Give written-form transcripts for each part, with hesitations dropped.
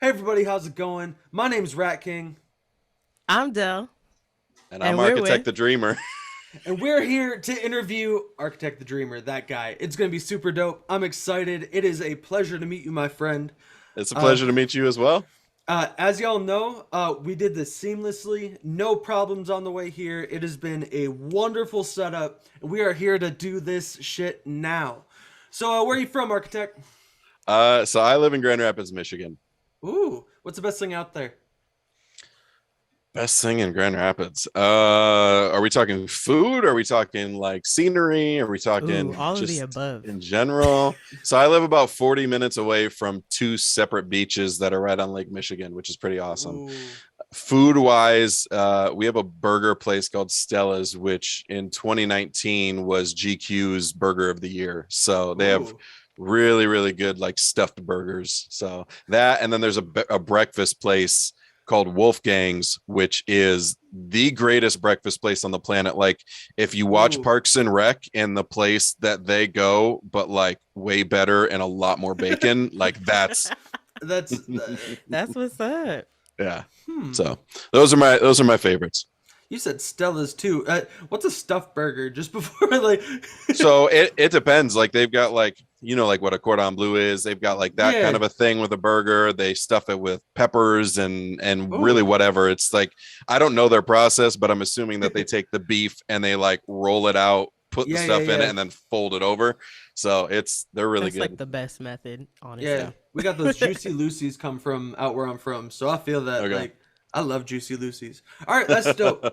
Hey everybody, how's it going? My name's Rat King, I'm Dell, And I'm and we're Architect with. the Dreamer. and we're here to interview Architect the Dreamer, that guy. It's gonna be super dope. I'm excited. It is a pleasure to meet you, my friend. It's a Uh, pleasure to meet you as well. as y'all know, we did this seamlessly. No problems on the way here. It has been a wonderful setup, and we are here to do this shit now. So, where are you from, Architect? So I live in Grand Rapids, Michigan. Ooh, what's the best thing out there? Best thing in Grand Rapids. Are we talking food? Are we talking like scenery? Are we Ooh, talking all of the just above. in general? So I live about 40 minutes away from two separate beaches that are right on Lake Michigan, which is pretty awesome. Ooh, Food wise, we have a burger place called Stella's, which in 2019 was GQ's Burger of the Year. So they have ooh. really, really good like stuffed burgers. So that, and then there's a breakfast place called Wolfgang's, which is the greatest breakfast place on the planet. Like if you watch Ooh. Parks and Rec and the place that they go, but like way better and a lot more bacon, like that's That's That's what's up. yeah. hmm. So those are my favorites. You said Stella's too. What's a stuffed burger? Just before, like, So it depends. Like they've got like like what a cordon bleu is. They've got like that kind yeah. of a thing with a burger. They stuff it with peppers and really Oh, whatever. It's like I don't know their process, but I'm assuming that they take the beef and they like roll it out, put the yeah, yeah, stuff in it, yeah, and then fold it over. So they're really That's like good. the best method, yeah. honestly. We got those Juicy Lucy's come from out where I'm from, so I feel that Okay. like I love Juicy Lucy's. All right, that's dope.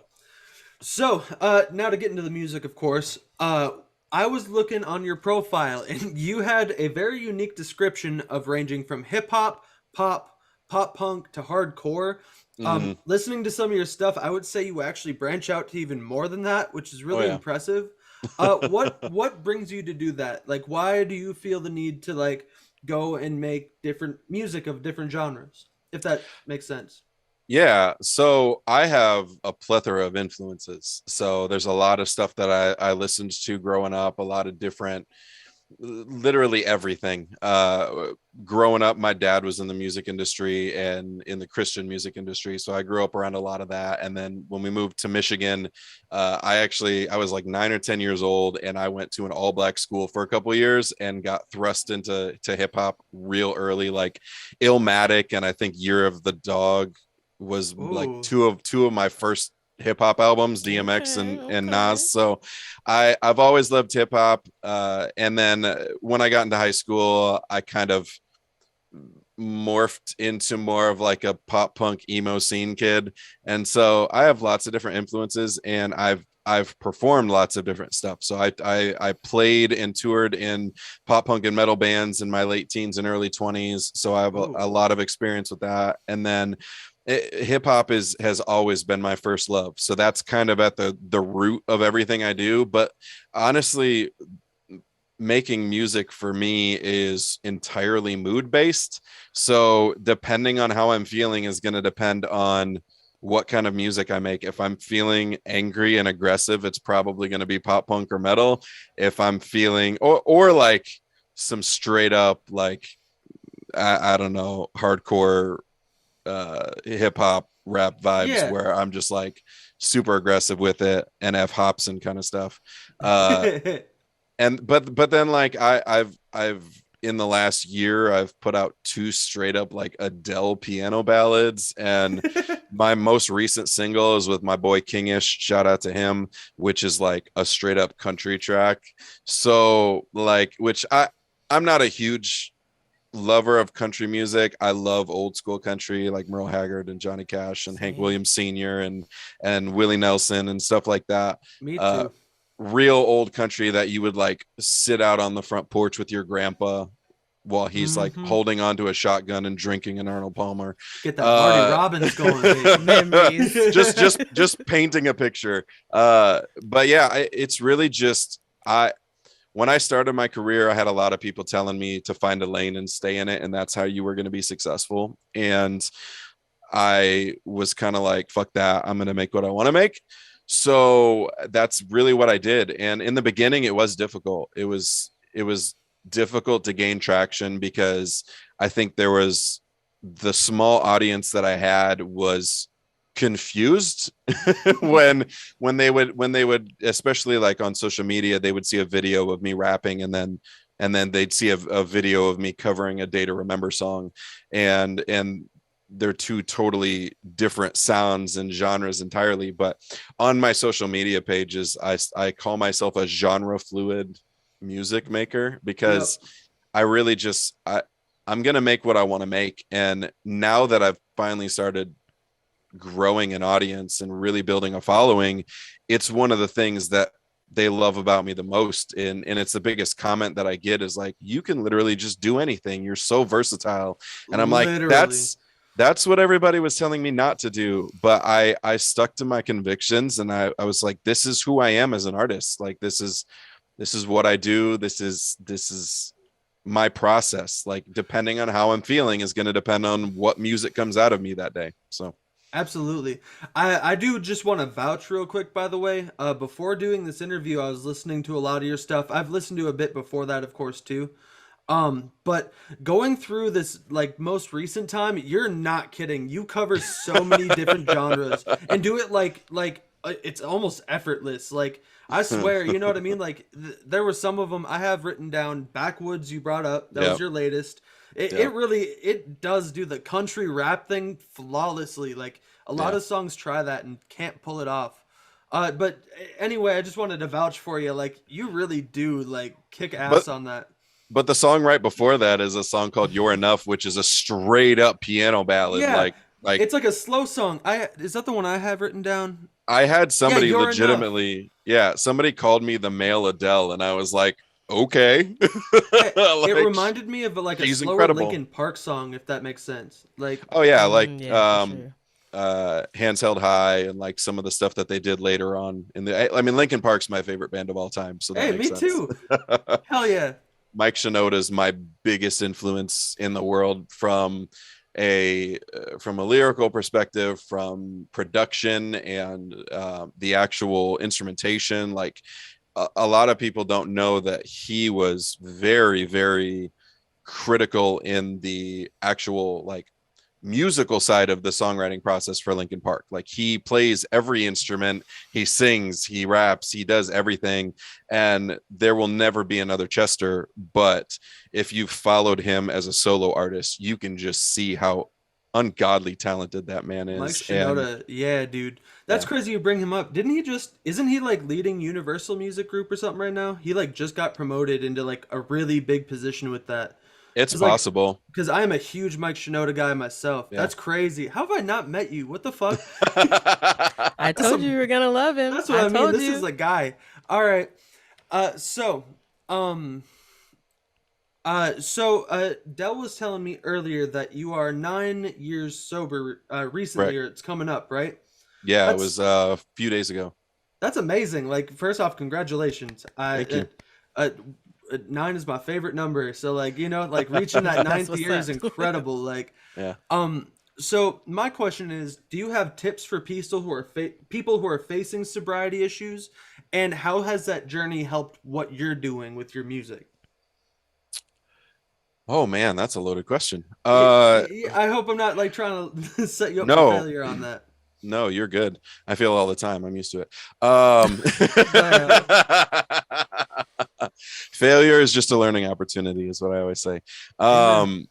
So, now to get into the music, of course. I was looking on your profile, and you had a very unique description of ranging from hip hop, pop, pop punk to hardcore. Mhm. Listening to some of your stuff, I would say you actually branch out to even more than that, which is Oh really yeah. impressive. What brings you to do that? Like, why do you feel the need to like go and make different music of different genres? If that makes sense. Yeah, so I have a plethora of influences. So there's a lot of stuff that I listened to growing up, a lot of different, literally everything. Growing up, my dad was in the music industry and in the Christian music industry, so I grew up around a lot of that. And then when we moved to Michigan, I was like 9 or 10 years old, and I went to an all black school for a couple of years and got thrust into hip hop real early, like Illmatic and I think Year of the Dog was like Ooh, two of my first hip hop albums, DMX Okay, and okay. Nas. So I've always loved hip hop. And then when I got into high school, I kind of morphed into more of like a pop punk emo scene kid. And so I have lots of different influences, and I've performed lots of different stuff. So I played and toured in pop punk and metal bands in my late teens and early 20s. So I have ooh. a lot of experience with that. And then hip hop has always been my first love. So that's kind of at the root of everything I do. But honestly, making music for me is entirely mood based. So depending on how I'm feeling is going to depend on what kind of music I make. If I'm feeling angry and aggressive, it's probably going to be pop punk or metal. If I'm feeling or like some straight up like I don't know, hardcore hip hop rap vibes Yeah. where I'm just like super aggressive with it and F Hobson kind of stuff. Uh and but then like I've in the last year I've put out two straight up like Adele piano ballads, and my most recent single is with my boy Kingish, shout out to him, which is like a straight up country track. So like which I'm not a huge lover of country music. I love old school country like Merle Haggard and Johnny Cash and Hank Same. Williams Sr. and Willie Nelson and stuff like that. Me Uh too. real old country that you would like sit out on the front porch with your grandpa while he's like Hmm. holding onto a shotgun and drinking an Arnold Palmer. Get that Marty Uh Robbins going, baby. Memories. just painting a picture. But yeah, it's really just I when I started my career, I had a lot of people telling me to find a lane and stay in it, and that's how you were going to be successful. And I was kind of like, fuck that. I'm going to make what I want to make. So that's really what I did. And in the beginning, it was difficult. It was difficult to gain traction because I think there was the small audience that I had was confused when they would especially like on social media, they would see a video of me rapping, and then they'd see a video of me covering a Day to Remember song, and they're two totally different sounds and genres entirely. But on my social media pages, I call myself a genre fluid music maker, Yep. because I really just I'm gonna make what I want to make. And now that I've finally started growing an audience and really building a following, it's one of the things that they love about me the most. And it's the biggest comment that I get is like, you can literally just do anything. You're so versatile. And I'm like, Literally. that's what everybody was telling me not to do. But I stuck to my convictions, and I was like, this is who I am as an artist. Like, this is what I do. This is my process. Like, depending on how I'm feeling is going to depend on what music comes out of me that day. So Absolutely. I do just want to vouch real quick, by the way. Before doing this interview, I was listening to a lot of your stuff. I've listened to a bit before that, of course, too. But going through this like most recent time, you're not kidding. You cover so many different genres and do it it's almost effortless. Like I swear, you know what I mean? Like there were some of them I have written down. Backwoods you brought up. That was yeah, your latest. It, yeah. it really it does do the country rap thing flawlessly. Like a lot Yeah. of songs try that and can't pull it off. But anyway, I just wanted to vouch for you. Like you really do like kick But ass on that. but the song right before that is a song called "You're Enough," which is a straight up piano ballad. Yeah, Like it's like a slow song. I is that the one I have written down? I had Yeah, somebody you're enough. legitimately, yeah, somebody called me the male Adele, and I was like, okay, Yeah, it like reminded me of like a she's slower incredible. Linkin Park song, if that makes sense. Like, Oh yeah, like Yeah, for sure. Hands Held High, and like some of the stuff that they did later on in the. I mean, Linkin Park's my favorite band of all time, so that hey, makes me sense. too. Hell yeah. Mike Shinoda's my biggest influence in the world, from a lyrical perspective, from production, and the actual instrumentation. Like a lot of people don't know that he was very, very critical in the actual like musical side of the songwriting process for Linkin Park. Like he plays every instrument, he sings, he raps, he does everything, and there will never be another Chester. But if you've followed him as a solo artist, you can just see how ungodly talented that man Mike is. And Shinoda, yeah, dude. That's yeah, crazy you bring him up. Didn't he just isn't he like leading Universal Music Group or something right now? He like just got promoted into like a really big position with that. it's Cause like possible. because I am a huge Mike Shinoda guy myself. Yeah. That's crazy. How have I not met you? What the fuck? I That's told you some you were gonna love him. That's what I I mean. told This is you. a guy. All right. So, um, Dell was telling me earlier that you are 9 years sober, recently, Right. or it's coming up, right? Yeah, it That's was a few days ago. that's amazing. Like, first off, congratulations. Thank you. Uh, 9 is my favorite number. So, like, like reaching that That's ninth what's year is up. incredible. Like, Yeah. so my question is, do you have tips for people who are facing sobriety issues, and how has that journey helped what you're doing with your music? Oh man, that's a loaded question. I hope I'm not like trying to set you up for No, failure on that. no, you're good. I feel all the time. I'm used to it. Damn. Failure is just a learning opportunity, is what I always say. Amen.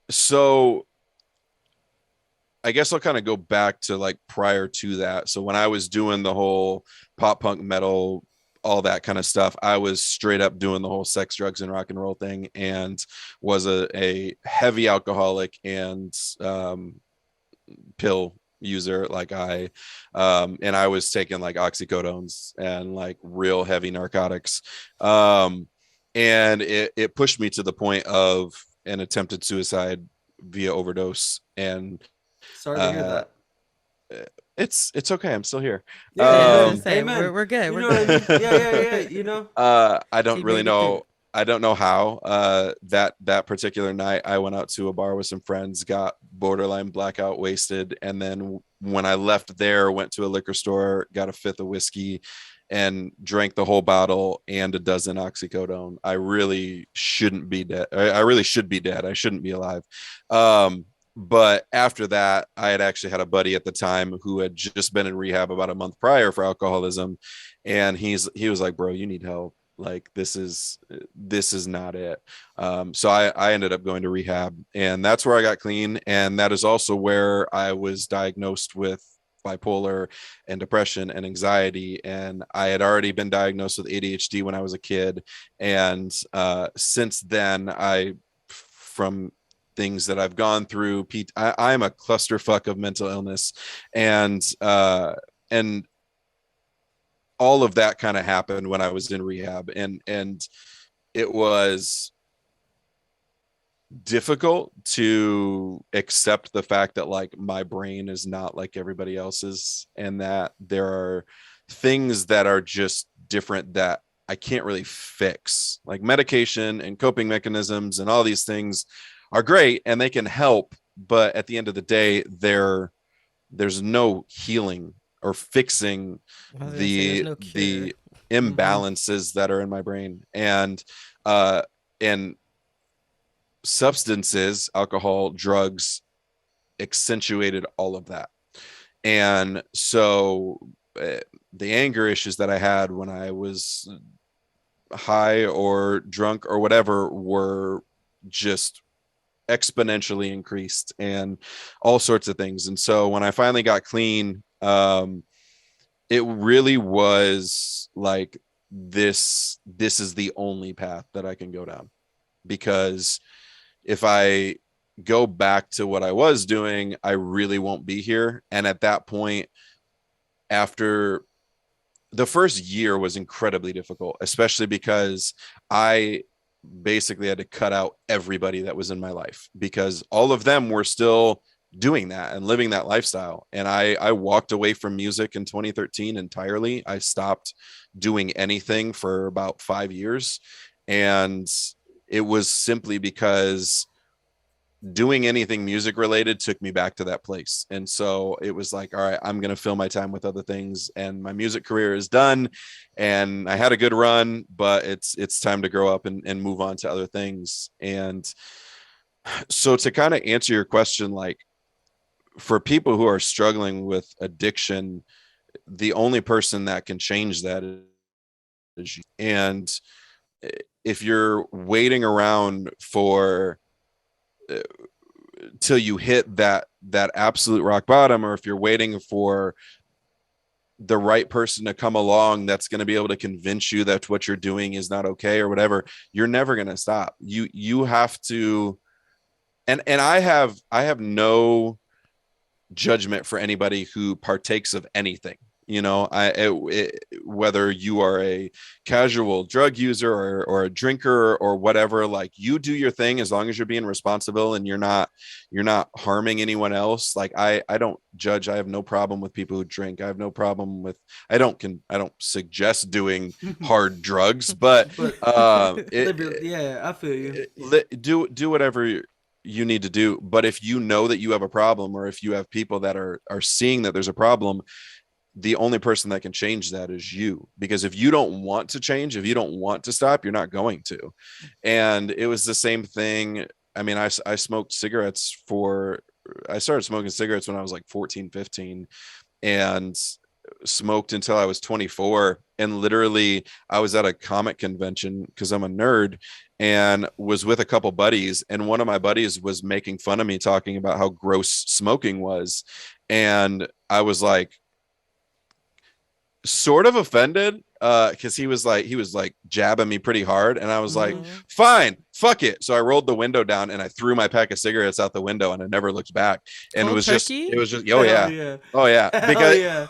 So I guess I'll kind of go back to like prior to that. So when I was doing the whole pop punk metal, all that kind of stuff, I was straight up doing the whole sex, drugs, and rock and roll thing, and was a heavy alcoholic and pill user. Like and I was taking like oxycodones and like real heavy narcotics. And it pushed me to the point of an attempted suicide via overdose. And Sorry to hear uh that. it's okay, I'm still here. Yeah, Yeah, I was gonna amen. um say we're Amen. we're good. You We're know what I mean? Yeah, yeah, yeah. good. I don't He really made it through. know. I don't know how. That particular night, I went out to a bar with some friends, got borderline blackout wasted, and then when I left there, went to a liquor store, got a fifth of whiskey, and drank the whole bottle and a dozen oxycodone. I really shouldn't be dead. I really should be dead. I shouldn't be alive. But after that, I had actually had a buddy at the time who had just been in rehab about a month prior for alcoholism, and he was like, bro, you need help. Like this is not it. So I ended up going to rehab, and that's where I got clean, and that is also where I was diagnosed with bipolar and depression and anxiety, and I had already been diagnosed with ADHD when I was a kid, and since then from things that I've gone through, I'm a clusterfuck of mental illness, and all of that kind of happened when I was in rehab, and it was difficult to accept the fact that like my brain is not like everybody else's, and that there are things that are just different that I can't really fix. Like medication and coping mechanisms and all these things are great and they can help, but at the end of the day, there's no healing or fixing I was gonna say there's no cure. the imbalances that are in my brain. And substances, alcohol, drugs accentuated all of that. And so the anger issues that I had when I was high or drunk or whatever were just exponentially increased, and all sorts of things. And so when I finally got clean, it really was like this is the only path that I can go down, because if I go back to what I was doing, I really won't be here. And at that point, after the first year was incredibly difficult, especially because I basically had to cut out everybody that was in my life, because all of them were still doing that and living that lifestyle. And I walked away from music in 2013 entirely. I stopped doing anything for about 5 years. And it was simply because doing anything music related took me back to that place. And so it was like, all right, I'm going to fill my time with other things, and my music career is done, and I had a good run, but it's time to grow up and move on to other things. And so to kind of answer your question, like for people who are struggling with addiction, the only person that can change that is you. And if you're waiting around for till you hit that absolute rock bottom, or if you're waiting for the right person to come along that's going to be able to convince you that what you're doing is not okay or whatever, you're never going to stop. You have to, and I have no judgment for anybody who partakes of anything. Whether you are a casual drug user or a drinker or whatever, like you do your thing as long as you're being responsible and you're not harming anyone else. Like I don't judge. I have no problem with people who drink. I have no problem with, I don't suggest doing hard drugs, but yeah, I feel you. Do whatever you need to do. But if you know that you have a problem, or if you have people that are seeing that there's a problem, the only person that can change that is you. Because if you don't want to change, if you don't want to stop, you're not going to. And it was the same thing. I mean, I smoked cigarettes I started smoking cigarettes when I was like 14, 15, and smoked until I was 24. And literally I was at a comic convention because I'm a nerd, and was with a couple buddies, and one of my buddies was making fun of me, talking about how gross smoking was. And I was like, sort of offended, because he was like jabbing me pretty hard, and I was like, fine, fuck it. So I rolled the window down and I threw my pack of cigarettes out the window, and I never looked back. And it was just oh yeah because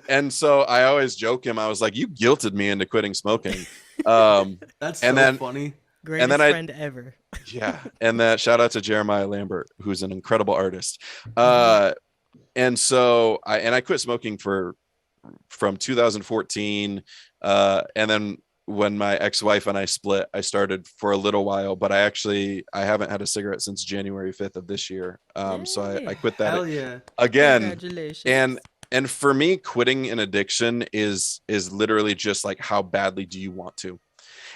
and so I always joke him, I was like, you guilted me into quitting smoking. That's so funny. Greatest friend ever. Yeah. And that, shout out to Jeremiah Lambert, who's an incredible artist. And so I quit smoking from 2014, and then when my ex-wife and I split, I started for a little while, but I haven't had a cigarette since January 5th of this year. So I quit that again. Congratulations. And for me, quitting an addiction is literally just like, how badly do you want to?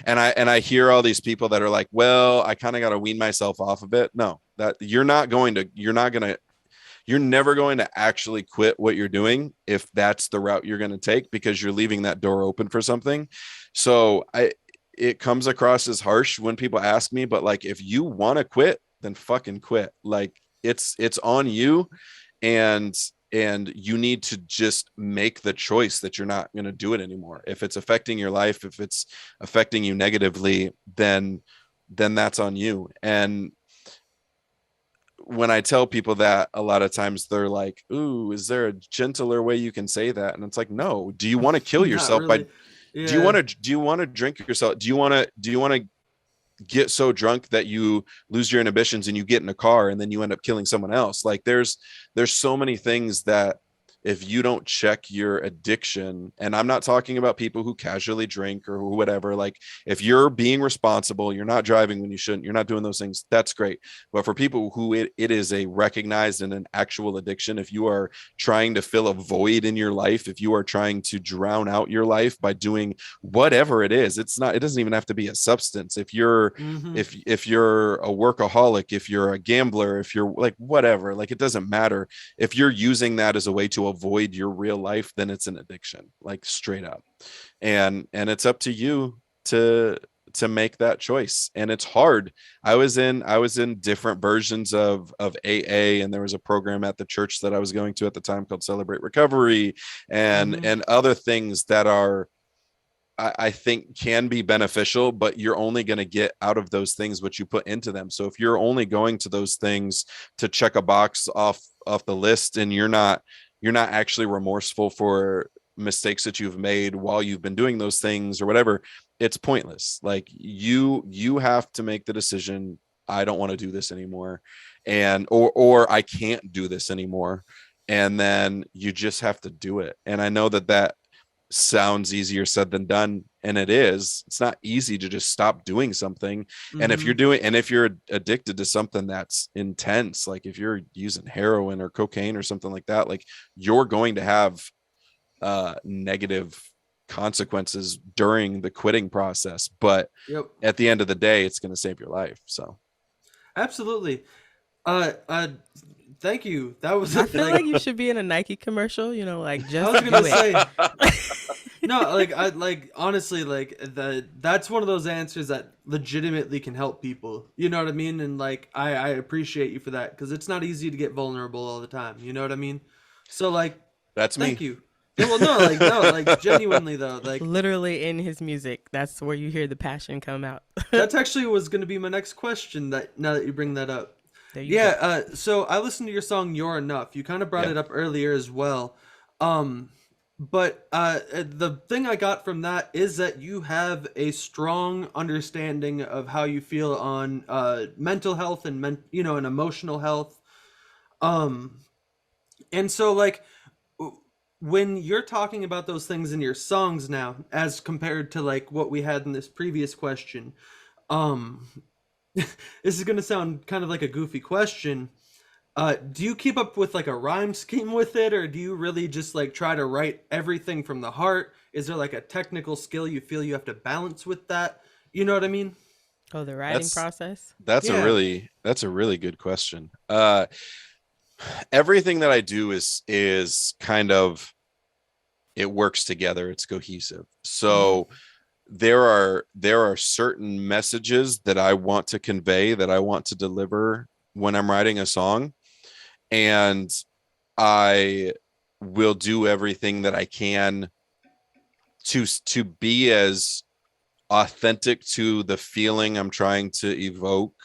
And I hear all these people that are like, well, I kind of got to wean myself off of it. No, that you're never going to actually quit what you're doing if that's the route you're going to take, because you're leaving that door open for something. So it comes across as harsh when people ask me, but like, if you want to quit, then fucking quit. Like it's on you, and you need to just make the choice that you're not going to do it anymore. If it's affecting your life, if it's affecting you negatively, then that's on you. And when I tell people that, a lot of times they're like, ooh, is there a gentler way you can say that? And it's like, no. Do you want to kill yourself really. do you want to drink yourself? Do you want to get so drunk that you lose your inhibitions and you get in a car and then you end up killing someone else? Like there's so many things that if you don't check your addiction, and I'm not talking about people who casually drink or whatever, like if you're being responsible, you're not driving when you shouldn't, you're not doing those things, that's great. But for people who it is a recognized and an actual addiction, if you are trying to fill a void in your life, if you are trying to drown out your life by doing whatever it is, it doesn't even have to be a substance. If you're if you're a workaholic, if you're a gambler, if you're like whatever, like it doesn't matter. If you're using that as a way to avoid your real life, then it's an addiction, like straight up. And it's up to you to make that choice. And it's hard. I was in different versions of AA, and there was a program at the church that I was going to at the time called Celebrate Recovery, and other things that are, I think, can be beneficial, but you're only going to get out of those things what you put into them. So if you're only going to those things to check a box off the list, and you're not actually remorseful for mistakes that you've made while you've been doing those things or whatever, it's pointless. Like you have to make the decision, I don't want to do this anymore, and or I can't do this anymore, and then you just have to do it. And I know that sounds easier said than done, and it is. It's not easy to just stop doing something. And if you're addicted to something that's intense, like if you're using heroin or cocaine or something like that, like you're going to have negative consequences during the quitting process, but at the end of the day, it's going to save your life. So absolutely. Thank you. That was. I feel like you should be in a Nike commercial. You know, like just. I was gonna say. No, honestly, that's one of those answers that legitimately can help people. You know what I mean? And like I appreciate you for that, because it's not easy to get vulnerable all the time. You know what I mean? So like that's me. Thank you. Yeah, well, no, genuinely though, like literally in his music, that's where you hear the passion come out. That's actually was going to be my next question. That now that you bring that up. So I listened to your song "You're Enough." You kind of brought it up earlier as well, but the thing I got from that is that you have a strong understanding of how you feel on mental health and and emotional health, and so like when you're talking about those things in your songs now, as compared to like what we had in this previous question, this is going to sound kind of like a goofy question. Do you keep up with like a rhyme scheme with it, or do you really just like try to write everything from the heart? Is there like a technical skill you feel you have to balance with that? You know what I mean? Oh, the writing process? That's a really good question. Everything that I do is kind of, it works together. It's cohesive. So there are certain messages that I want to convey, that I want to deliver when I'm writing a song, and I will do everything that I can to be as authentic to the feeling I'm trying to evoke,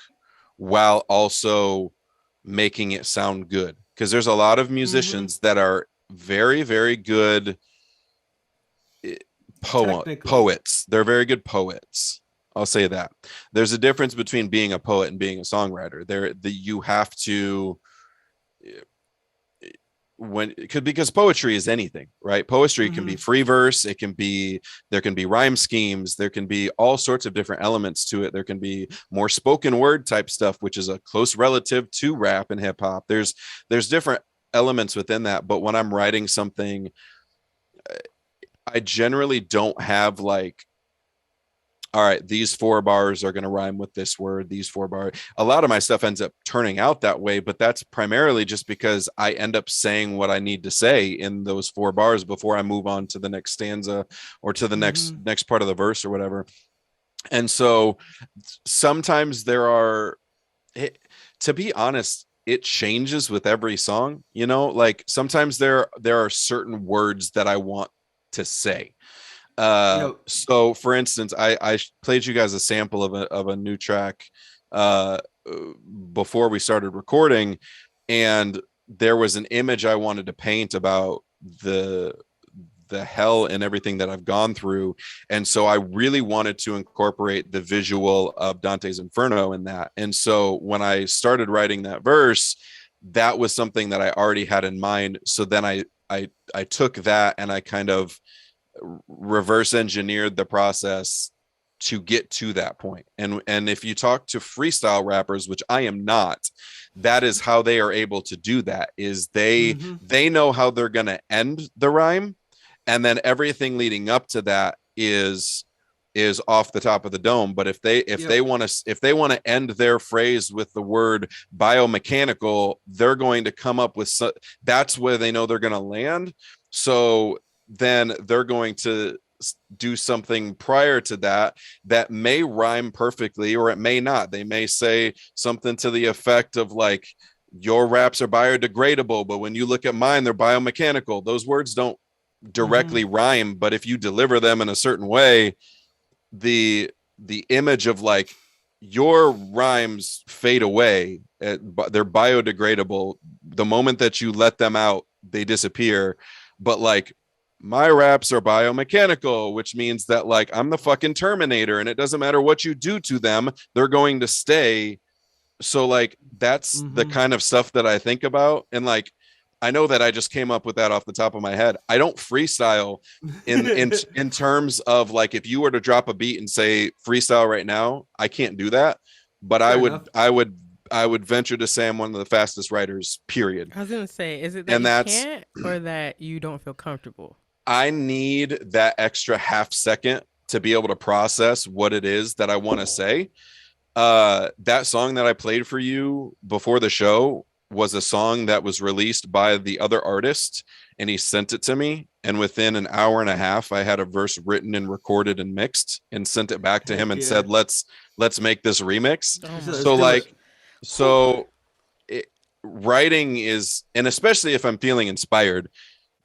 while also making it sound good. Because there's a lot of musicians that are very, very good poets. They're very good poets. I'll say that. There's a difference between being a poet and being a songwriter. You have to, because poetry is anything, right? Poetry can be free verse. There can be rhyme schemes. There can be all sorts of different elements to it. There can be more spoken word type stuff, which is a close relative to rap and hip hop. There's different elements within that. But when I'm writing something, I generally don't have like all right, these 4 bars are going to rhyme with this word, these 4 bars. A lot of my stuff ends up turning out that way, but that's primarily just because I end up saying what I need to say in those 4 bars before I move on to the next stanza or to the next part of the verse or whatever. And so sometimes to be honest, it changes with every song, like sometimes there are certain words that I want to say. So for instance, I played you guys a sample of a new track before we started recording, and there was an image I wanted to paint about the hell and everything that I've gone through. And so I really wanted to incorporate the visual of Dante's Inferno in that. And so when I started writing that verse, that was something that I already had in mind. So then I took that and I kind of reverse engineered the process to get to that point. And if you talk to freestyle rappers, which I am not, that is how they are able to do that, is they know how they're going to end the rhyme, and then everything leading up to that is off the top of the dome. But if they want to end their phrase with the word biomechanical, they're going to come up with that's where they know they're going to land. So then they're going to do something prior to that may rhyme perfectly, or it may not. They may say something to the effect of like, your raps are biodegradable, but when you look at mine, they're biomechanical. Those words don't directly rhyme, but if you deliver them in a certain way, the image of like, your rhymes fade away, they're biodegradable. The moment that you let them out, they disappear. But like, my raps are biomechanical, which means that like, I'm the fucking Terminator, and it doesn't matter what you do to them, they're going to stay. So like, that's the kind of stuff that I think about. And like, I know that I just came up with that off the top of my head. I don't freestyle in terms of like, if you were to drop a beat and say freestyle right now, I can't do that. But I would venture to say I'm one of the fastest writers, period. I was gonna say, is it that you can't, or that you don't feel comfortable? I need that extra half second to be able to process what it is that I want to say. That song that I played for you before the show was a song that was released by the other artist, and he sent it to me. And within an hour and a half, I had a verse written and recorded and mixed, and sent it back to him and said, let's make this remix. Writing is, and especially if I'm feeling inspired,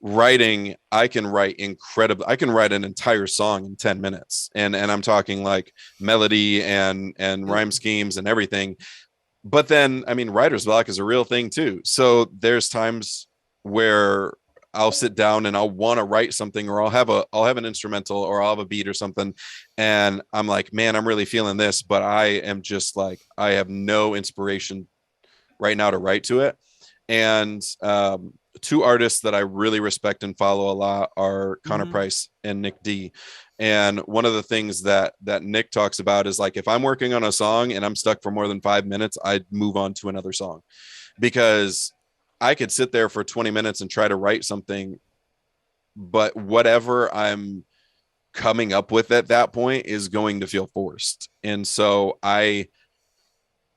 writing, I can write an entire song in 10 minutes. And I'm talking like melody and rhyme schemes and everything. But then, I mean, writer's block is a real thing too. So there's times where I'll sit down and I'll want to write something, or I'll have an instrumental, or I'll have a beat or something. And I'm like, man, I'm really feeling this, but I am just like, I have no inspiration right now to write to it. And 2 artists that I really respect and follow a lot are Connor Price and Nick D. And one of the things that Nick talks about is like, if I'm working on a song and I'm stuck for more than 5 minutes, I'd move on to another song, because I could sit there for 20 minutes and try to write something, but whatever I'm coming up with at that point is going to feel forced. And so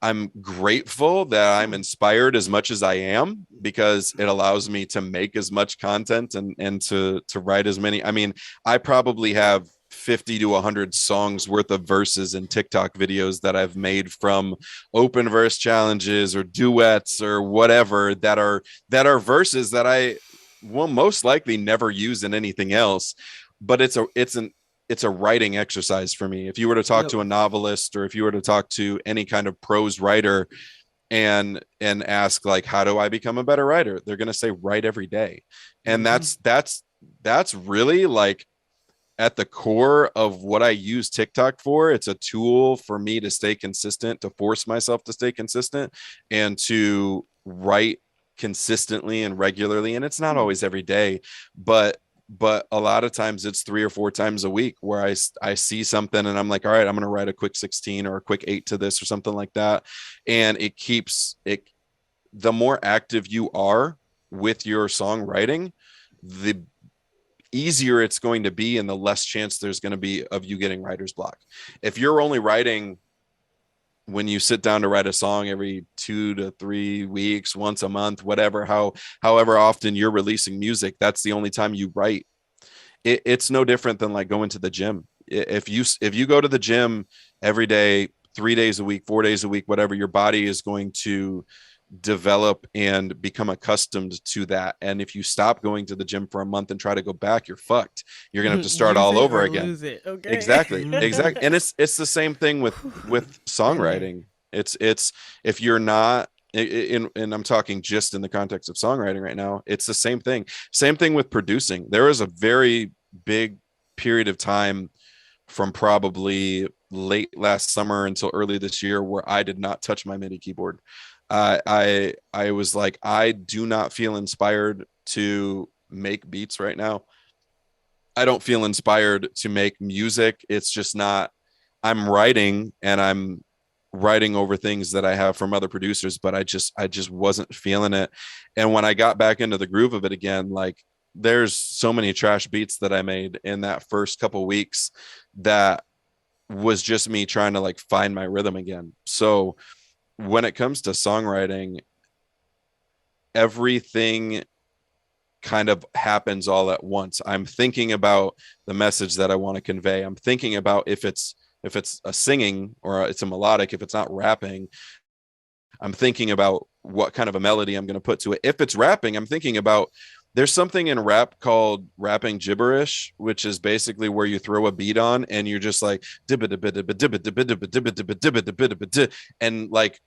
I'm grateful that I'm inspired as much as I am, because it allows me to make as much content and to write as many. I mean, I probably have 50 to 100 songs worth of verses and TikTok videos that I've made from open verse challenges or duets or whatever, that are verses that I will most likely never use in anything else. But it's a writing exercise for me. If you were to talk to a novelist, or if you were to talk to any kind of prose writer and ask like, how do I become a better writer? They're going to say, write every day. And that's really like at the core of what I use TikTok for. It's a tool for me to stay consistent, to force myself to stay consistent, and to write consistently and regularly. And it's not always every day, but a lot of times it's 3 or 4 times a week where I see something and I'm like, all right, I'm going to write a quick 16 or a quick 8 to this or something like that. And it keeps it, the more active you are with your songwriting, the easier it's going to be and the less chance there's going to be of you getting writer's block. If you're only writing when you sit down to write a song every 2 to 3 weeks, once a month, whatever, however often you're releasing music, that's the only time you write. It's no different than like going to the gym. If you go to the gym every day, 3 days a week, 4 days a week, whatever, your body is going to develop and become accustomed to that. And if you stop going to the gym for a month and try to go back, you're fucked. You're gonna have to start all over again. Lose it. Okay. Exactly. And it's the same thing with songwriting. It's if you're not and I'm talking just in the context of songwriting right now, it's the same thing. Same thing with producing. There is a very big period of time from probably late last summer until early this year where I did not touch my MIDI keyboard. I was like, I do not feel inspired to make beats right now. I don't feel inspired to make music. It's just not. I'm writing and I'm writing over things that I have from other producers, but I just wasn't feeling it. And when I got back into the groove of it again, like there's so many trash beats that I made in that first couple weeks that was just me trying to like find my rhythm again. So when it comes to songwriting, everything kind of happens all at once. I'm thinking about the message that I want to convey. I'm thinking about if it's a singing or it's a melodic, if it's not rapping, I'm thinking about what kind of a melody I'm going to put to it. If it's rapping, I'm thinking about there's something in rap called rapping gibberish, which is basically where you throw a beat on and you're just like and like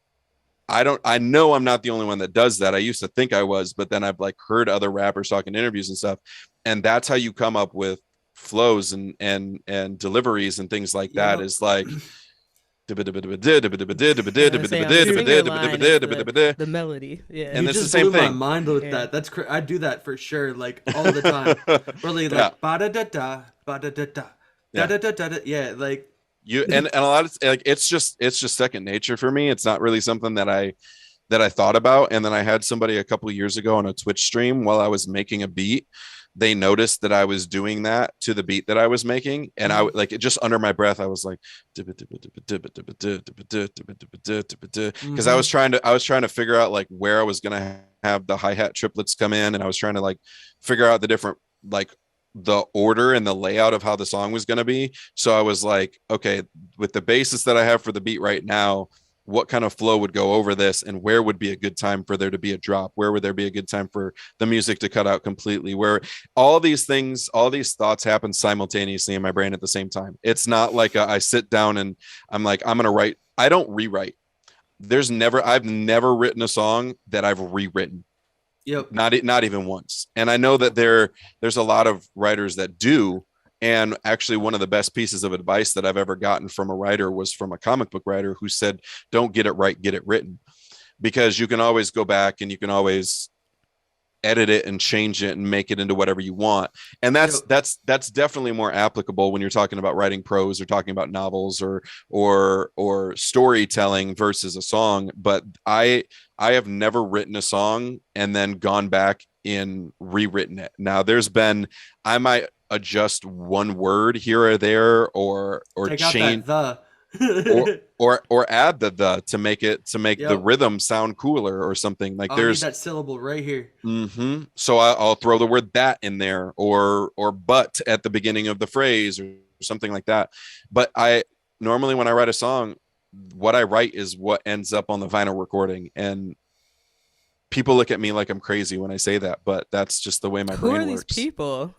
I know I'm not the only one that does that. I used to think I was, but then I've like heard other rappers talk in interviews and stuff. And that's how you come up with flows and deliveries and things like that. Is like The melody. Yeah. And you it's just the same blew thing. my mind with that. That's I do that for sure, like all the time. Really, like ba da da da, ba da da da, da da da da. Yeah, like you and a lot of like it's just second nature for me. It's not really something that I thought about. And then I had somebody a couple of years ago on a Twitch stream while I was making a beat. They noticed that I was doing that to the beat that I was making. And I like it just under my breath. I was like, because I was trying to figure out like where I was going to have the hi-hat triplets come in. And I was trying to like figure out the different, like the order and the layout of how the song was going to be. So I was like, okay, with the basis that I have for the beat right now, what kind of flow would go over this and where would be a good time for there to be a drop? Where would there be a good time for the music to cut out completely? Where all these things, all these thoughts happen simultaneously in my brain at the same time. It's not like I sit down and I'm like, I'm going to write. I don't rewrite. I've never written a song that I've rewritten. Yep. Not even once. And I know that there's a lot of writers that do. And actually, one of the best pieces of advice that I've ever gotten from a writer was from a comic book writer who said, don't get it right, get it written. Because you can always go back and you can always edit it and change it and make it into whatever you want. And that's definitely more applicable when you're talking about writing prose or talking about novels or storytelling versus a song. But I have never written a song and then gone back and rewritten it. Now I might adjust one word here or there or take change out that or add the to make the rhythm sound cooler or something. Like there's that syllable right here. So I'll throw the word that in there or but at the beginning of the phrase or something like that. But I normally when I write a song, what I write is what ends up on the vinyl recording. And people look at me like I'm crazy when I say that, but that's just the way my brain works. Who are these people?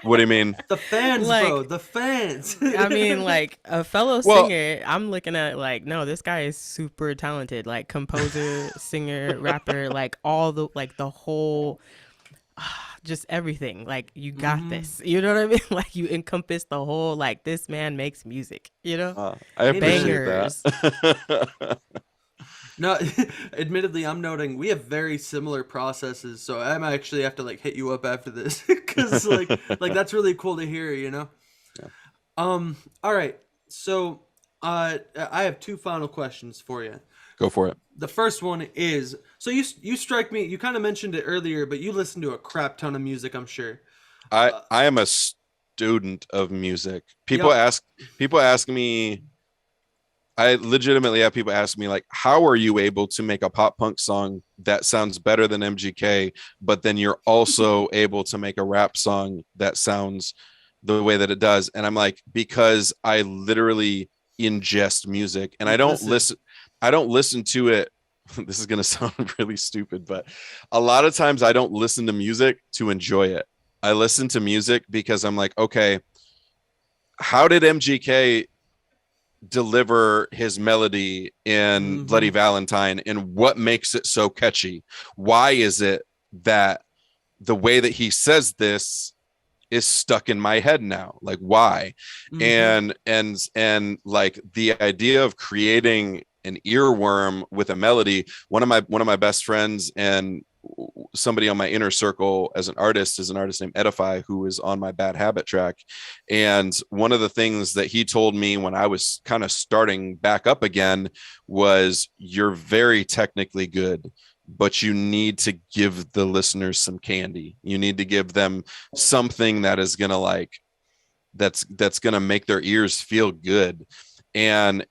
What do you mean? The fans, like, bro. The fans. I mean, like a fellow singer, I'm looking at like, no, this guy is super talented. Like composer, singer, rapper, like all the whole, just everything. Like you got this. You know what I mean? Like you encompass the whole. Like this man makes music. You know, I appreciate that. No, admittedly, I'm noting we have very similar processes, so I might actually have to like hit you up after this because like that's really cool to hear, you know. Yeah. All right, so I have two final questions for you. Go for it. The first one is, so you strike me. You kind of mentioned it earlier, but you listen to a crap ton of music, I'm sure. I am a student of music. Yep. People ask me, I legitimately have people ask me like, how are you able to make a pop punk song that sounds better than MGK, but then you're also able to make a rap song that sounds the way that it does? And I'm like, because I literally ingest music and Listen. I don't listen to it. This is going to sound really stupid, but a lot of times I don't listen to music to enjoy it. I listen to music because I'm like, okay, how did MGK deliver his melody in Bloody Hmm. Valentine, and what makes it so catchy? Why is it that the way that he says this is stuck in my head now? Like, why? Hmm. And like the idea of creating an earworm with a melody. One of my best friends and somebody on my inner circle as an artist is an artist named Edify, who is on my Bad Habit track. And one of the things that he told me when I was kind of starting back up again was, you're very technically good, but you need to give the listeners some candy. You need to give them something that is going to like, that's going to make their ears feel good. And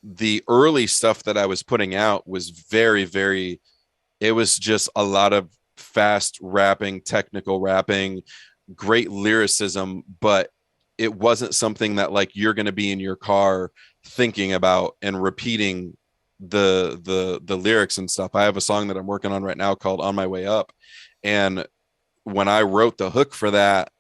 the early stuff that I was putting out was very, it was just a lot of fast rapping, technical rapping, great lyricism, but it wasn't something that like you're going to be in your car thinking about and repeating the lyrics and stuff. I have a song that I'm working on right now called On My Way Up, and when I wrote the hook for that,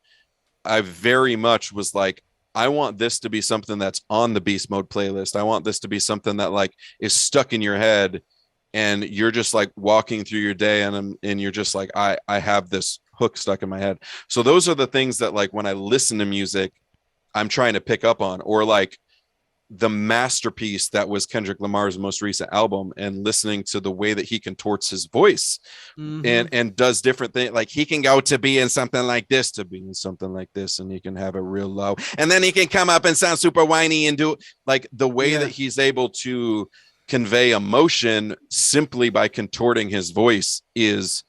I very much was like, I want this to be something that's on the Beast Mode playlist. I want this to be something that like is stuck in your head, and you're just like walking through your day, and you're just like, I have this hook stuck in my head. So those are the things that like when I listen to music, I'm trying to pick up on, or like the masterpiece that was Kendrick Lamar's most recent album, and listening to the way that he contorts his voice Hmm. and does different things. Like he can go to be in something like this to be in something like this, and he can have it real low, and then he can come up and sound super whiny and do like the way that Yeah. he's able to convey emotion simply by contorting his voice is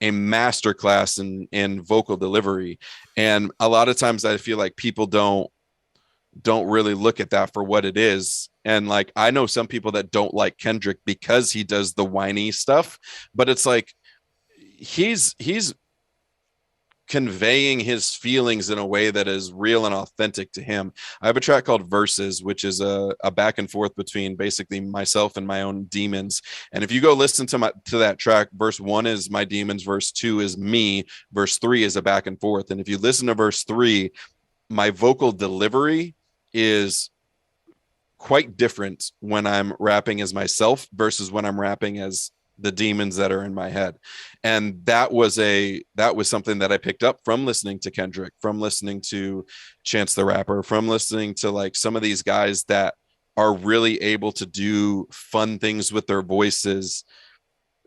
a masterclass in vocal delivery. And a lot of times I feel like people don't really look at that for what it is. And like, I know some people that don't like Kendrick because he does the whiny stuff, but it's like he's conveying his feelings in a way that is real and authentic to him. I have a track called Verses, which is a back and forth between basically myself and my own demons. And if you go listen to that track, verse 1 is my demons, verse 2 is me, verse 3 is a back and forth. And if you listen to verse 3, my vocal delivery is quite different when I'm rapping as myself versus when I'm rapping as the demons that are in my head. And that was something that I picked up from listening to Kendrick, from listening to Chance the Rapper, from listening to like some of these guys that are really able to do fun things with their voices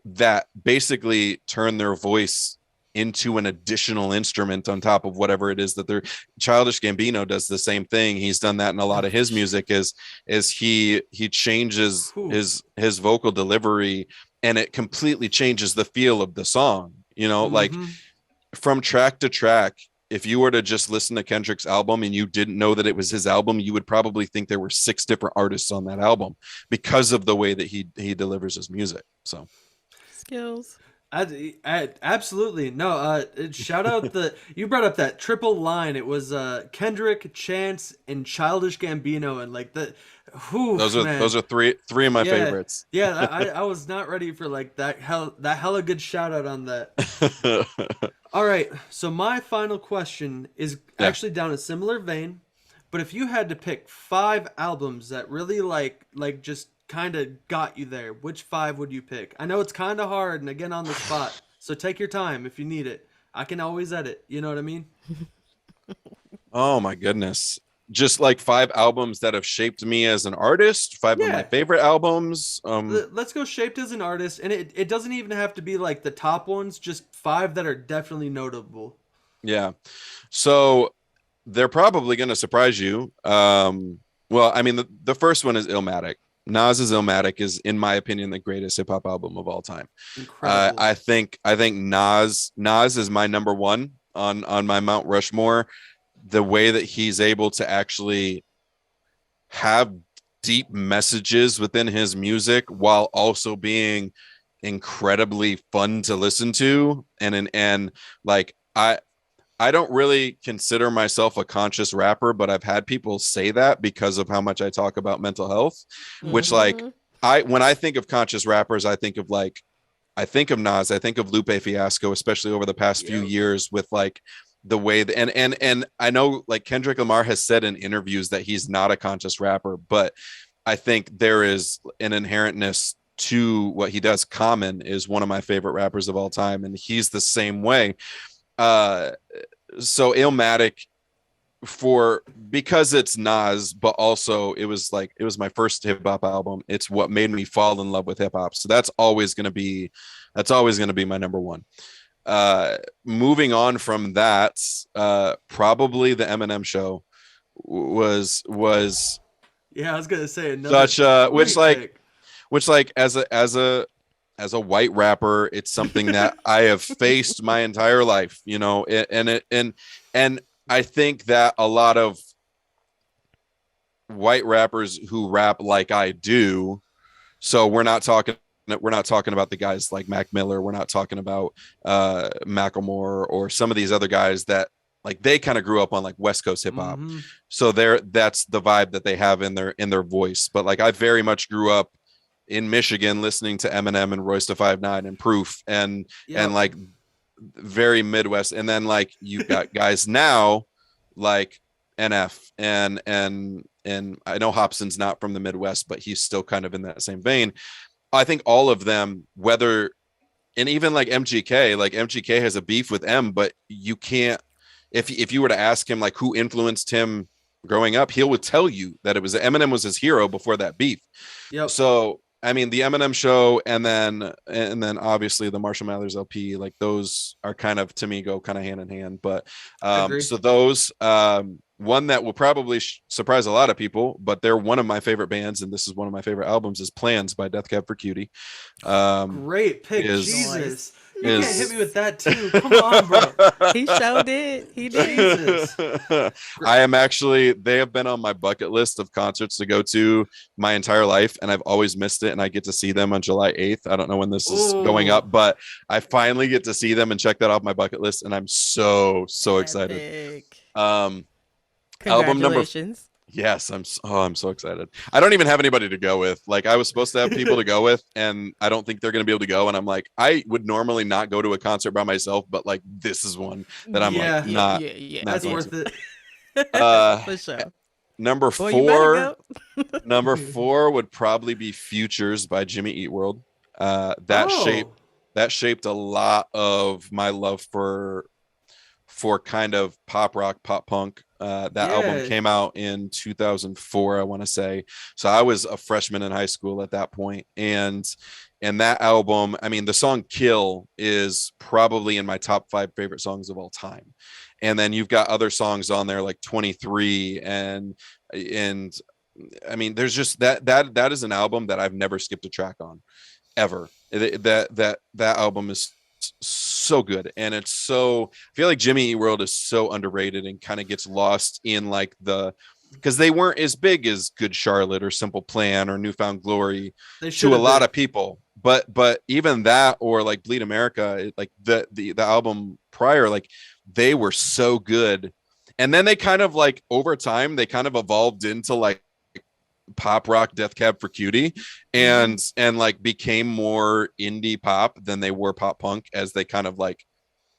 that basically turn their voice into an additional instrument on top of whatever it is that they're. Childish Gambino does the same thing. He's done that in a lot of his music, is he changes Whew. his vocal delivery, and it completely changes the feel of the song, like Hmm. from track to track. If you were to just listen to Kendrick's album and you didn't know that it was his album, you would probably think there were 6 different artists on that album because of the way that he delivers his music. So Skills. Absolutely no. Shout out the you brought up that triple line. It was Kendrick, Chance, and Childish Gambino, and like the, whew, man. those are three of my Yeah, favorites. yeah. I was not ready for like that hella good shout out on that. All right, so my final question is Yeah. actually down a similar vein, but if you had to pick 5 albums that really like just kind of got you there, which 5 would you pick? I know it's kind of hard and again on the spot, so take your time if you need it. I can always edit, you know what I mean? Oh my goodness. Just like 5 albums that have shaped me as an artist, 5 of my Yeah. favorite albums. Let's go shaped as an artist, and it doesn't even have to be like the top ones, just 5 that are definitely notable. Yeah. So they're probably going to surprise you. Well, I mean, the first one is Illmatic. Nas's Illmatic is, in my opinion, the greatest hip hop album of all time. Incredible. I think Nas is my number one, on my Mount Rushmore, the way that he's able to actually have deep messages within his music while also being incredibly fun to listen to. And like I don't really consider myself a conscious rapper, but I've had people say that because of how much I talk about mental health, which like Mm-hmm. when I think of conscious rappers, I think of Nas, I think of Lupe Fiasco, especially over the past few Yep. years with like the way and I know like Kendrick Lamar has said in interviews that he's not a conscious rapper, but I think there is an inherentness to what he does. Common is one of my favorite rappers of all time, and he's the same way. Uh, so Illmatic for because it's Nas, but also it was my first hip hop album. It's what made me fall in love with hip hop. So that's always gonna be my number one. Moving on from that, probably the Eminem show was Yeah, I was gonna say another such great pick. which like as a white rapper, it's something that I have faced my entire life, you know, and I think that a lot of white rappers who rap like I do, so we're not talking about the guys like Mac Miller, we're not talking about Macklemore or some of these other guys that like they kind of grew up on like West Coast hip hop. Mm-hmm. So that's the vibe that they have in their voice. But like I very much grew up in Michigan listening to Eminem and Royce da 5'9" and Proof and Yep. like very Midwest. And then like you've got guys now like NF and I know Hobson's not from the Midwest, but he's still kind of in that same vein. I think all of them, whether and even like MGK has a beef with M, but you can't if you were to ask him like who influenced him growing up, he would tell you that it was Eminem was his hero before that beef. Yep. So I mean the Eminem show and then obviously the Marshall Mathers LP, like those are kind of to me go kind of hand in hand. But I agree. so those one that will probably surprise a lot of people, but they're one of my favorite bands, and this is one of my favorite albums, is Plans by Death Cab for Cutie. Great pick. Is Jesus. You can't hit is me with that too. Come on, bro. He showed did. He did. Jesus. I am actually, they have been on my bucket list of concerts to go to my entire life, and I've always missed it. And I get to see them on July 8th. I don't know when this is going Oh, up, but I finally get to see them and check that off my bucket list. And I'm so excited. Epic. Um, album number, Congratulations. yes, I'm so excited. I don't even have anybody to go with. Like I was supposed to have people to go with, and I don't think they're going to be able to go. And I'm like, I would normally not go to a concert by myself, but like this is one that I'm like yeah. not Yeah. not That's going worth to. it. For sure. Number Boy, you better four, go. number four would probably be Futures by Jimmy Eat World. Oh, That shaped a lot of my love for kind of pop rock, pop punk. That album yeah. came out in 2004, I want to say. So I was a freshman in high school at that point, and that album, I mean, the song "Kill" is probably in my top 5 favorite songs of all time. And then you've got other songs on there like 23 and I mean, there's just that is an album that I've never skipped a track on ever. That album is so good, and it's so I feel like Jimmy Eat World is so underrated and kind of gets lost in like the because they weren't as big as Good Charlotte or Simple Plan or Newfound Glory They should to a have lot been. of people. But even that or like Bleed America, like the album prior, like they were so good. And then they kind of like over time they kind of evolved into like pop rock Death Cab for Cutie Mm-hmm. and like became more indie pop than they were pop punk as they kind of like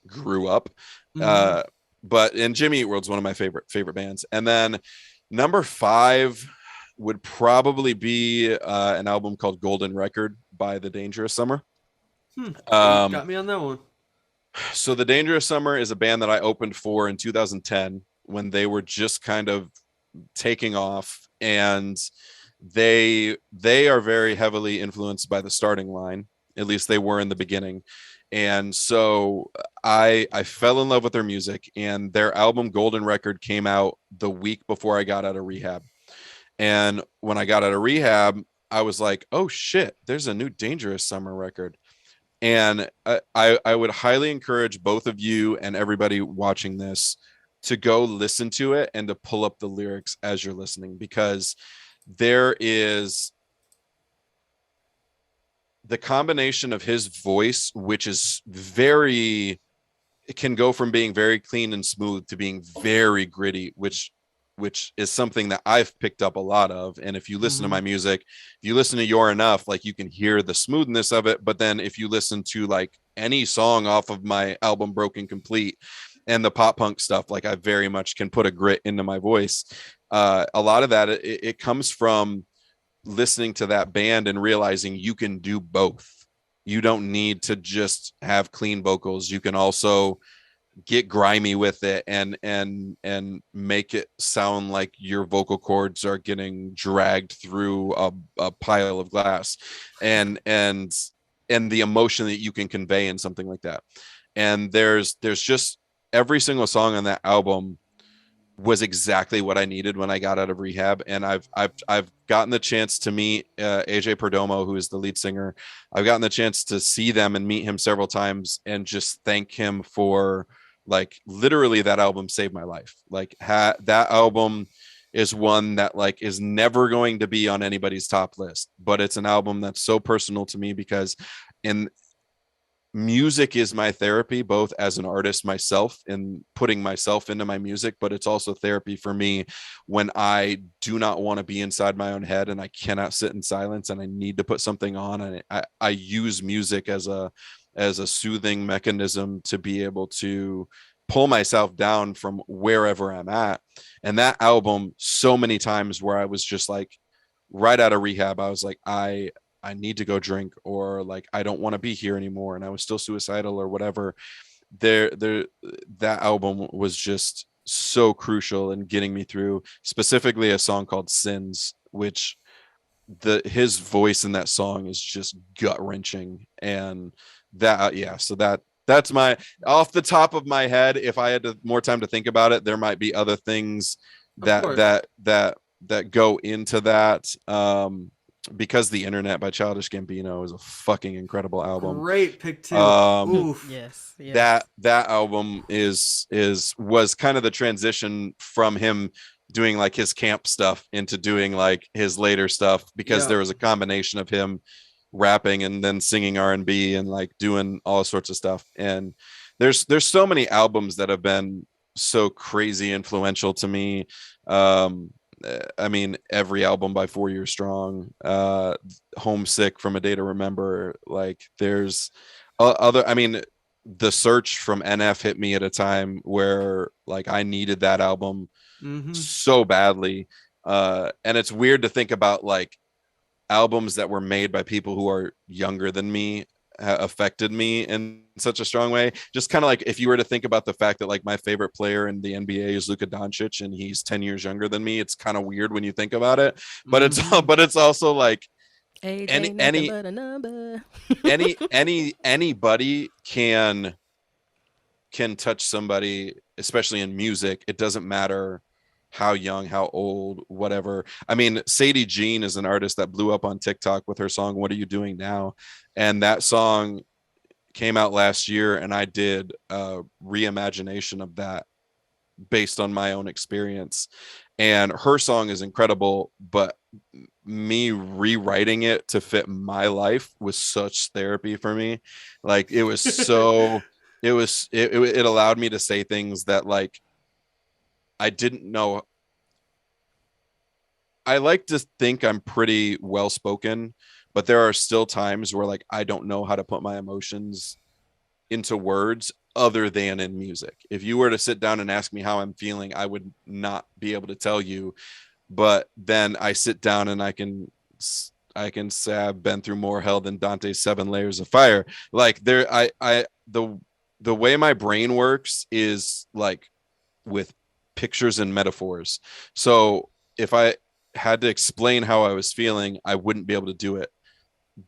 grew up. Mm-hmm. uh but and Jimmy Eat World's one of my favorite bands. And then number 5 would probably be an album called Golden Record by The Dangerous Summer. You um got me on that one. so The Dangerous Summer is a band that I opened for in 2010 when they were just kind of taking off, and they are very heavily influenced by the Starting Line. At least they were in the beginning. And so I fell in love with their music, and their album Golden Record came out the week before I got out of rehab. And when I got out of rehab, I was like, oh shit, there's a new Dangerous Summer record. And I would highly encourage both of you and everybody watching this to go listen to it and to pull up the lyrics as you're listening, because there is the combination of his voice, which is very, it can go from being very clean and smooth to being very gritty, which is something that I've picked up a lot of. And if you listen to my music, if you listen to Your Enough, like you can hear the smoothness of it. But then if you listen to like any song off of my album Broken Complete and the pop punk stuff, like I very much can put a grit into my voice. A lot of that, it comes from listening to that band and realizing you can do both. You don't need to just have clean vocals. You can also get grimy with it and make it sound like your vocal cords are getting dragged through a pile of glass, and the emotion that you can convey in something like that. And there's just every single song on that album was exactly what I needed when I got out of rehab. And I've gotten the chance to meet AJ Perdomo, who is the lead singer. I've gotten the chance to see them and meet him several times and just thank him for, like, literally that album saved my life. Like that album is one that like is never going to be on anybody's top list, but it's an album that's so personal to me because in music is my therapy, both as an artist myself and putting myself into my music, but it's also therapy for me when I do not want to be inside my own head and I cannot sit in silence and I need to put something on. And I use music as a soothing mechanism to be able to pull myself down from wherever I'm at. And that album, so many times where I was just like, right out of rehab, I was like, I need to go drink, or like I don't want to be here anymore, and I was still suicidal or whatever. That album was just so crucial in getting me through, specifically a song called Sins, which his voice in that song is just gut-wrenching. And that so that's my, off the top of my head. If I had more time to think about it, there might be other things that go into that. Because The Internet by Childish Gambino is a fucking incredible album. Great pick too. Oof. Yes. That album was kind of the transition from him doing like his camp stuff into doing like his later stuff, because there was a combination of him rapping and then singing R&B and like doing all sorts of stuff. And there's so many albums that have been so crazy influential to me. I mean, every album by 4 Year Strong, Homesick from A Day to Remember, like there's other, I mean, The Search from NF hit me at a time where like I needed that album so badly. And it's weird to think about like albums that were made by people who are younger than me affected me in such a strong way. Just kind of like if you were to think about the fact that like my favorite player in the NBA is Luka Doncic and he's 10 years younger than me, it's kind of weird when you think about it. But it's also like anybody can touch somebody, especially in music. It doesn't matter how young, how old, whatever. I mean, Sadie Jean is an artist that blew up on TikTok with her song What Are You Doing Now? And that song came out last year, and I did a reimagination of that based on my own experience. And her song is incredible, but me rewriting it to fit my life was such therapy for me. Like it was so it allowed me to say things that like I didn't know. I like to think I'm pretty well spoken, but there are still times where like I don't know how to put my emotions into words other than in music. If you were to sit down and ask me how I'm feeling, I would not be able to tell you. But then I sit down and I can say I've been through more hell than Dante's 7 layers of fire. Like the way my brain works is like with pictures and metaphors. So if I had to explain how I was feeling, I wouldn't be able to do it.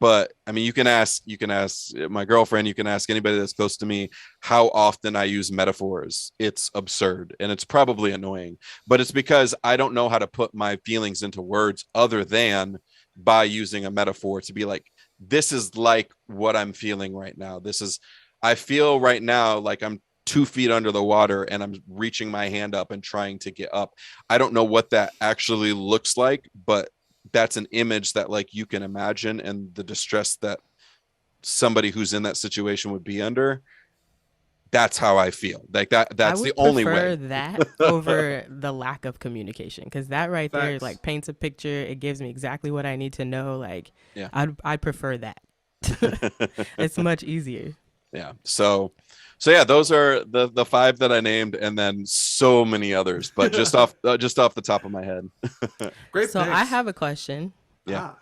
But I mean, you can ask my girlfriend, you can ask anybody that's close to me how often I use metaphors. It's absurd and it's probably annoying, but it's because I don't know how to put my feelings into words other than by using a metaphor to be like, this is like what I'm feeling right now. I feel right now like I'm 2 feet under the water and I'm reaching my hand up and trying to get up. I don't know what that actually looks like, but that's an image that like you can imagine, and the distress that somebody who's in that situation would be under. That's how I feel. Like I that's the would only prefer way. that over the lack of communication, because that right there Facts. like paints a picture. It gives me exactly what I need to know. Like, Yeah. I prefer that. It's much easier. Yeah. So yeah, those are the five that I named, and then so many others, but just off the top of my head. Great So I picks. have a question. Yeah.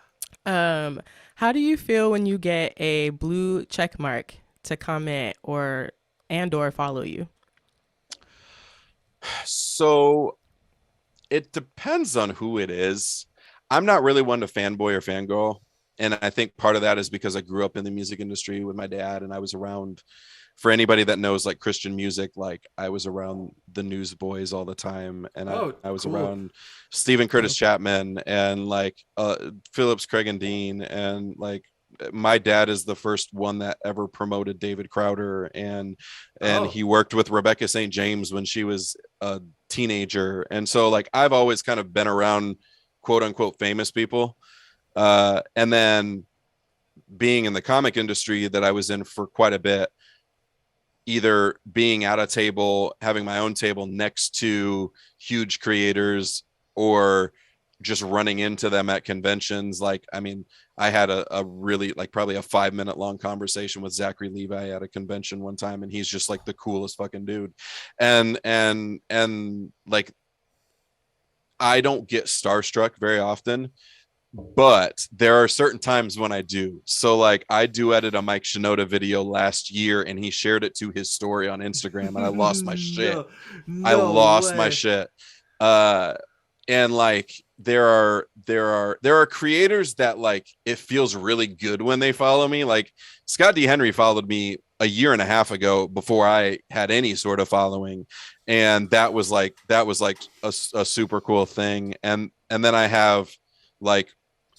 Ah. Um, how do you feel when you get a blue check mark to comment or follow you? So it depends on who it is. I'm not really one to fanboy or fangirl. And I think part of that is because I grew up in the music industry with my dad, and I was around, for anybody that knows like Christian music, like I was around the Newsboys all the time, and Oh, I was cool. around Stephen Curtis Dope. Chapman and like Phillips, Craig and Dean, and like my dad is the first one that ever promoted David Crowder, and Oh. he worked with Rebecca St. James when she was a teenager. And so like I've always kind of been around quote unquote famous people. And then being in the comic industry that I was in for quite a bit, either being at a table, having my own table next to huge creators, or just running into them at conventions. Like, I mean, I had a really like probably a 5 minute long conversation with Zachary Levi at a convention one time, and he's just like the coolest fucking dude. And like I don't get starstruck very often, but there are certain times when I do. So like I duetted a Mike Shinoda video last year, and he shared it to his story on Instagram, and I lost my shit. No, I no lost my way. shit. Uh and like there are creators that like it feels really good when they follow me. Like Scott D. Henry followed me a year and a half ago before I had any sort of following, and that was like a super cool thing. And then I have like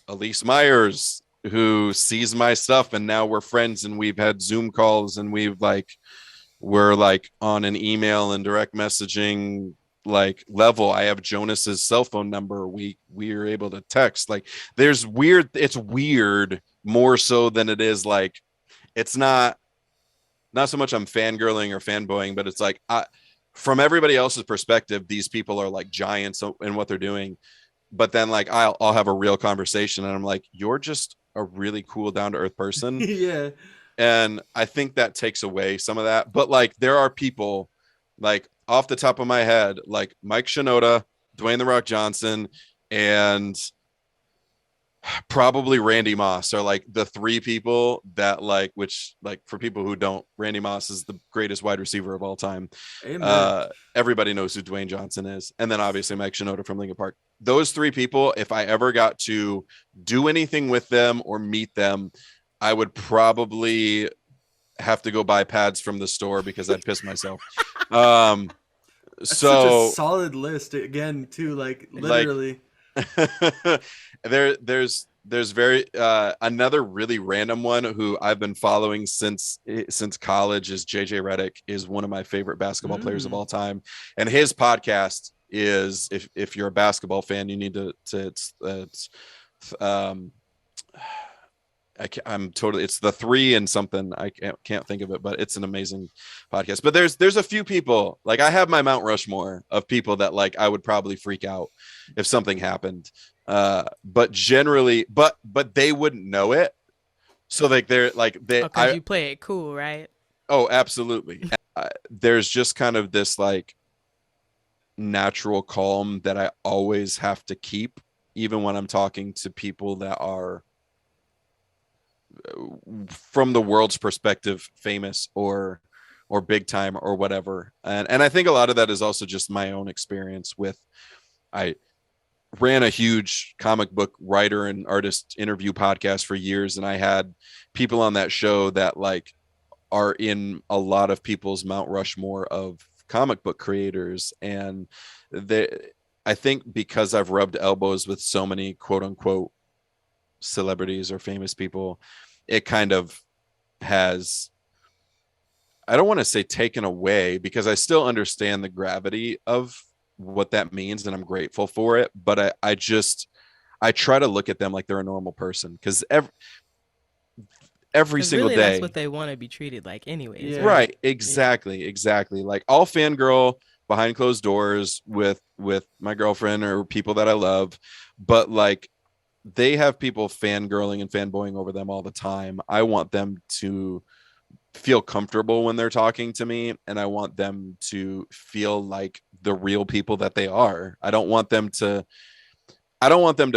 Elise Myers, who sees my stuff, and now we're friends, and we've had Zoom calls, and we're like on an email and direct messaging like level. I have Jonas's cell phone number. We are able to text. Like it's weird more so than it is like it's not so much I'm fangirling or fanboying, but it's like from everybody else's perspective, these people are like giants in what they're doing. But then like I'll have a real conversation, and I'm like, you're just a really cool, down to earth person. Yeah. And I think that takes away some of that. But like there are people like off the top of my head, like Mike Shinoda, Dwayne the Rock Johnson, and probably Randy Moss are like the three people that like, which like for people who don't, Randy Moss is the greatest wide receiver of all time. Amen. Everybody knows who Dwayne Johnson is. And then obviously Mike Shinoda from Linkin Park. Those three people, if I ever got to do anything with them or meet them, I would probably have to go buy pads from the store because I'd piss myself. Um, That's such a so solid list again, too. Like like literally. there's very another really random one who I've been following since college is JJ Redick, is one of my favorite basketball players of Mm. all time, and his podcast is, if you're a basketball fan, you need to it's um I'm totally, it's the three and something, I can't think of it, but it's an amazing podcast. But there's a few people, like I have my Mount Rushmore of people that like I would probably freak out if something happened. But generally, but they wouldn't know it. So like they're like they Because I you play it cool, right? oh absolutely. There's just kind of this like natural calm that I always have to keep, even when I'm talking to people that are, from the world's perspective, famous or big time or whatever. And I think a lot of that is also just my own experience with, I ran a huge comic book writer and artist interview podcast for years, and I had people on that show that like are in a lot of people's Mount Rushmore of comic book creators. And they, I think because I've rubbed elbows with so many quote unquote celebrities or famous people, it kind of has, I don't want to say taken away, because I still understand the gravity of what that means and I'm grateful for it, but I try to look at them like they're a normal person, because every Because single really, that's day. what they want to be treated like, anyways, Yeah. right? Right, exactly. Like, I'll fangirl behind closed doors with my girlfriend or people that I love, but like, they have people fangirling and fanboying over them all the time. I want them to feel comfortable when they're talking to me, and I want them to feel like the real people that they are. I don't want them to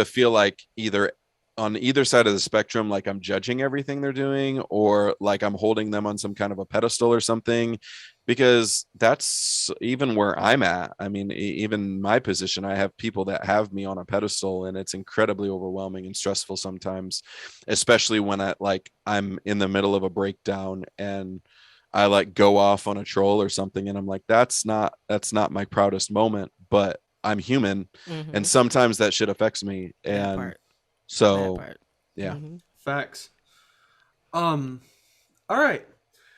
feel like either on either side of the spectrum, like I'm judging everything they're doing, or like I'm holding them on some kind of a pedestal or something, because that's even where I'm at. I mean, even my position, I have people that have me on a pedestal, and it's incredibly overwhelming and stressful sometimes, especially when I'm in the middle of a breakdown and I like go off on a troll or something, and I'm like, that's not my proudest moment, but I'm human, Mm-hmm. and sometimes that shit affects me. That And part. That so, part. yeah. Mm-hmm. Facts. All right.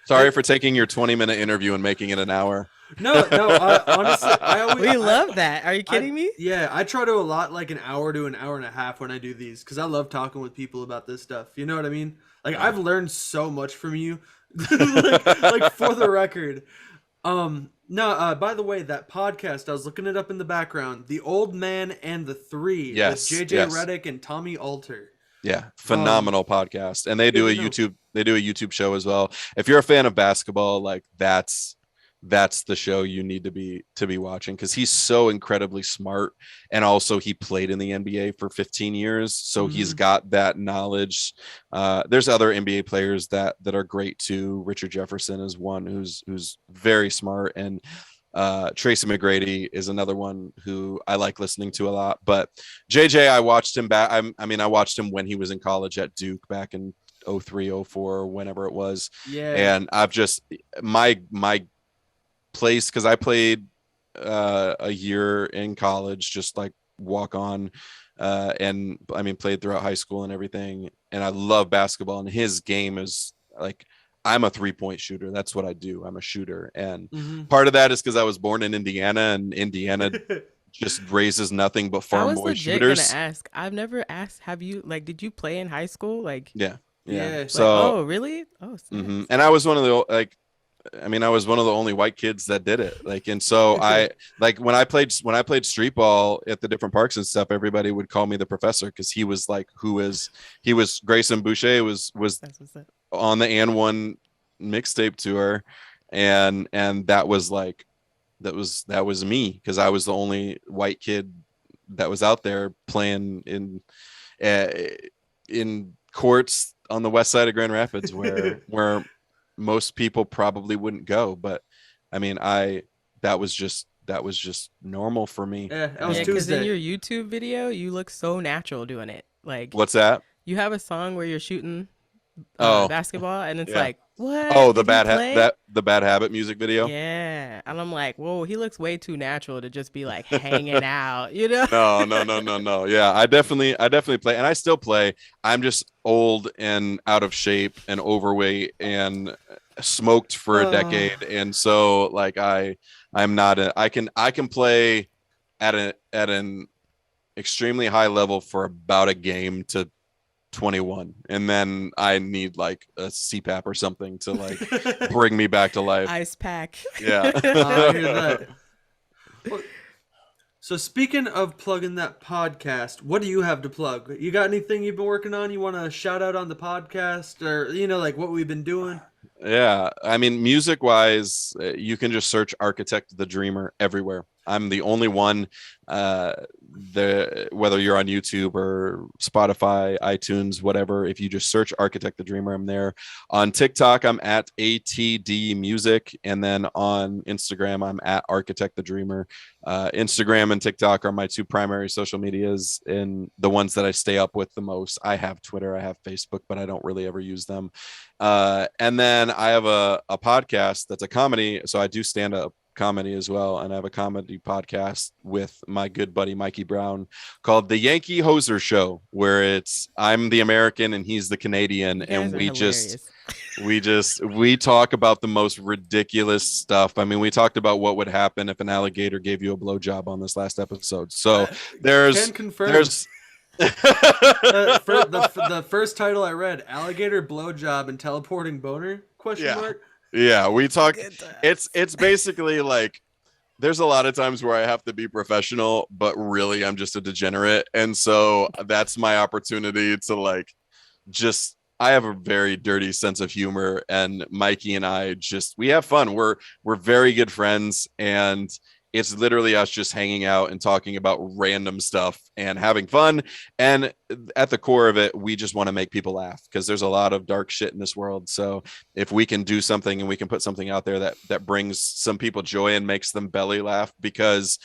Sorry for taking your 20-minute interview and making it an hour. No. Honestly, I always We love that. Are you kidding me? Yeah, I try to allot like an hour to an hour and a half when I do these, because I love talking with people about this stuff. You know what I mean? Like, I've learned so much from you. like for the record. No, by the way, that podcast, I was looking it up in the background. The Old Man and the Three with Yes, JJ yes. Redick and Tommy Alter. Yeah, phenomenal podcast. And they Good do a to know. YouTube show as well. If you're a fan of basketball, like that's the show you need to be watching, because he's so incredibly smart, and also he played in the NBA for 15 years, so he's got that knowledge. There's other NBA players that are great too. Richard Jefferson is one who's very smart, and Tracy McGrady is another one who I like listening to a lot. But JJ, I watched him back. I watched him when he was in college at Duke back in 03, 04, whenever it was. Yeah. And I've just my place, because I played a year in college, just like walk on, and I mean played throughout high school and everything. And I love basketball, and his game is like, I'm a 3-point shooter. That's what I do. I'm a shooter. And part of that is because I was born in Indiana, and Indiana just raises nothing but I farm was boy legit shooters. gonna ask. I've never asked. Have you did you play in high school? Like, Yeah. Yeah. So, oh, really? Oh, snap. and I was one of the I was one of the only white kids that did it. Like, and so I like when I played street ball at the different parks and stuff, everybody would call me the professor, because he was Grayson Boucher was That's what's up. on the And1 mixtape tour, and that was like that was me, because I was the only white kid that was out there playing in courts on the west side of Grand Rapids, where most people probably wouldn't go. But I mean, that was just normal for me. Yeah, that was Yeah, because in Tuesday. your YouTube video, you look so natural doing it. Like, What's that? you have a song where you're shooting Oh, basketball, and it's yeah. like, what? Oh, the Did you play? the Bad Habit music video. Yeah, and I'm like, whoa, he looks way too natural to just be like hanging out, you know? No. Yeah, I definitely play, and I still play. I'm just old and out of shape and overweight and smoked for a decade, and so like I'm not I can play at an extremely high level for about a game to 21, and then I need like a CPAP or something to like bring me back to life. Ice pack. Yeah. I hear that. Well, so speaking of plugging that podcast, what do you have to plug? You got anything you've been working on you want to shout out on the podcast, or like what we've been doing? Yeah, I mean, music wise, you can just search Architect the Dreamer everywhere. I'm the only one. Whether you're on YouTube or Spotify, iTunes, whatever, if you just search Architect the Dreamer, I'm there. On TikTok, I'm at ATD Music, and then on Instagram, I'm at Architect the Dreamer. Instagram and TikTok are my two primary social medias, and the ones that I stay up with the most. I have Twitter, I have Facebook, but I don't really ever use them. And then I have a podcast that's a comedy, so I do stand up comedy as well, and I have a comedy podcast with my good buddy Mikey Brown called The Yankee Hoser Show, where I'm the American and he's the Canadian, and we talk about the most ridiculous stuff. I mean, we talked about what would happen if an alligator gave you a blowjob on this last episode. So can confirm. The first title I read, alligator blowjob and teleporting boner ? Yeah, we talk. It's basically like there's a lot of times where I have to be professional, but really I'm just a degenerate, and so that's my opportunity to like just. I have a very dirty sense of humor, and Mikey and I we have fun. We're very good friends, and it's literally us just hanging out and talking about random stuff and having fun. And at the core of it, we just want to make people laugh because there's a lot of dark shit in this world. So if we can do something and we can put something out there that brings some people joy and makes them belly laugh because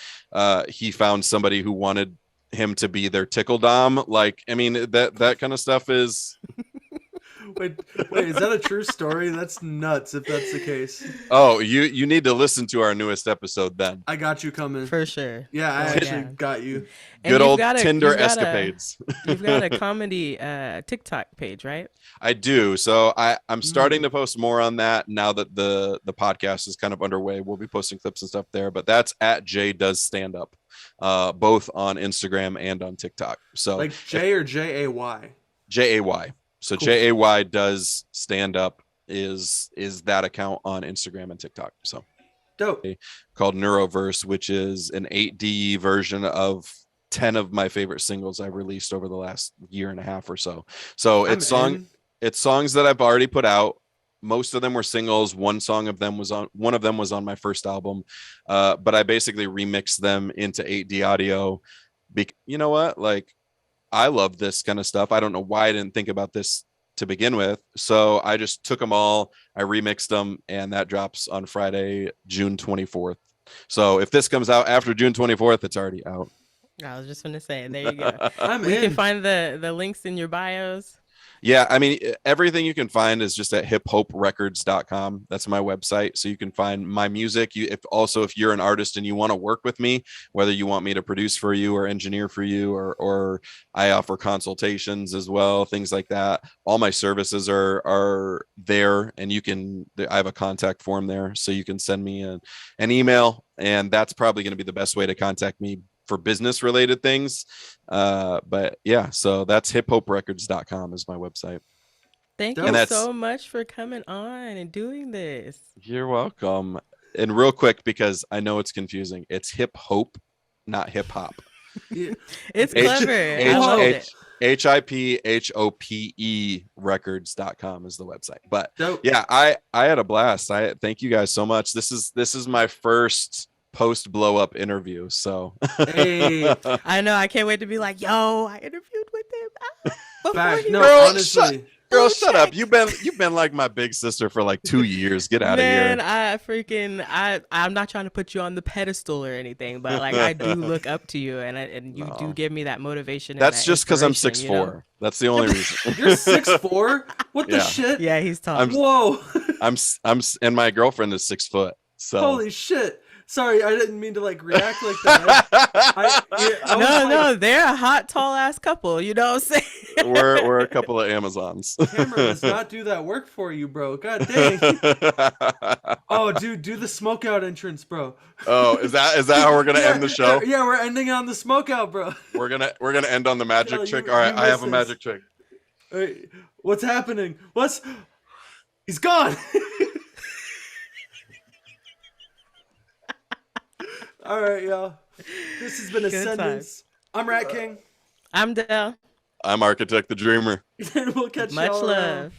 he found somebody who wanted him to be their tickle dom. Like, I mean, that kind of stuff is... Wait, is that a true story? That's nuts if that's the case. Oh, you need to listen to our newest episode then. I got you coming. For sure. Yeah, I actually got you. Good old Tinder escapades. You've got a comedy TikTok page, right? I do. So I'm starting to post more on that now that the podcast is kind of underway. We'll be posting clips and stuff there, but that's at Jay Does Stand Up, both on Instagram and on TikTok. So like Jay or Jay? Jay. So cool. Jay Does Stand Up is that account on Instagram and TikTok. So dope. Called Neuroverse, which is an 8D version of 10 of my favorite singles I've released over the last year and a half or so. So it's songs that I've already put out. Most of them were singles. One of them was on my first album. But I basically remixed them into 8D audio. You know what? Like, I love this kind of stuff. I don't know why I didn't think about this to begin with. So I just took them all, I remixed them, and that drops on Friday, June 24th. So if this comes out after June 24th, it's already out. I was just going to say, there you go. We can find the links in your bios. Yeah, I mean, everything you can find is just at hiphoperecords.com. That's my website. So you can find my music. If you're an artist and you want to work with me, whether you want me to produce for you or engineer for you, or I offer consultations as well, things like that. All my services are there, and I have a contact form there. So you can send me an email, and that's probably going to be the best way to contact me for business related things. But yeah, so that's hiphoperecords.com is my website. Thank you so much for coming on and doing this. You're welcome. And real quick, because I know it's confusing, it's hip hope, not hip hop. It's clever. I love it. HIPHOPE records.com is the website. But yeah, I had a blast. I thank you guys so much. This is my first post blow up interview, so hey. I know, I can't wait to be like, yo, I interviewed with him. Honestly, girl, shut up. You've been like my big sister for like 2 years. Get out of here. Man, I'm not trying to put you on the pedestal or anything, but like I do look up to you, and you do give me that motivation. That's just because I'm 6'4". You know? That's the only reason. You're 6'4"? What the shit? Yeah, he's tall. Whoa. I'm and my girlfriend is 6 foot. So holy shit. Sorry, I didn't mean to like react like that. No, they're a hot, tall ass couple. You know what I'm saying? We're a couple of Amazons. Camera does not do that work for you, bro. God dang. Oh, dude, do the smoke out entrance, bro. Oh, is that how we're gonna end the show? Yeah, we're ending on the smoke out, bro. We're gonna end on the magic trick. All right, I have a magic trick. Wait, what's happening? He's gone. All right, y'all. This has been Ascendance. I'm Rat King. I'm Dell. I'm Architect the Dreamer. And we'll catch y'all Much love. around.